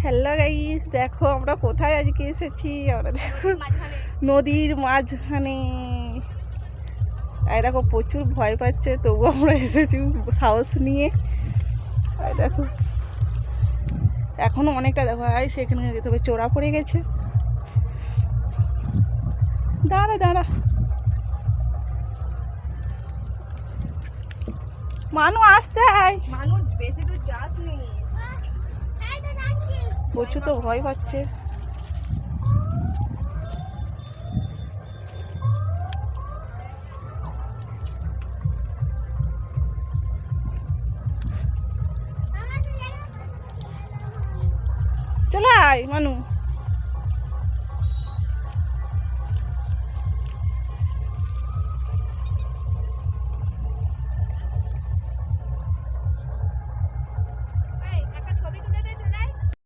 Hello guys, দেখো আমরা কোথায় আজকে এসেছি। আমরা দেখো নদীর মাঝখানে। এই দেখো প্রচুর ভয় পাচ্ছে, তবু আমরা এসেছি সাহস নিয়ে। এই দেখো এখনো অনেকটা দেখো, সেখানে যেতে হবে, চোরা পড়ে গেছে। দাঁড়া দাঁড়া, মানু আসতে হয়, মানুষ বেশি দূর যাসনি, প্রচুর তো ভয় পাচ্ছে। চলে আয় মানু।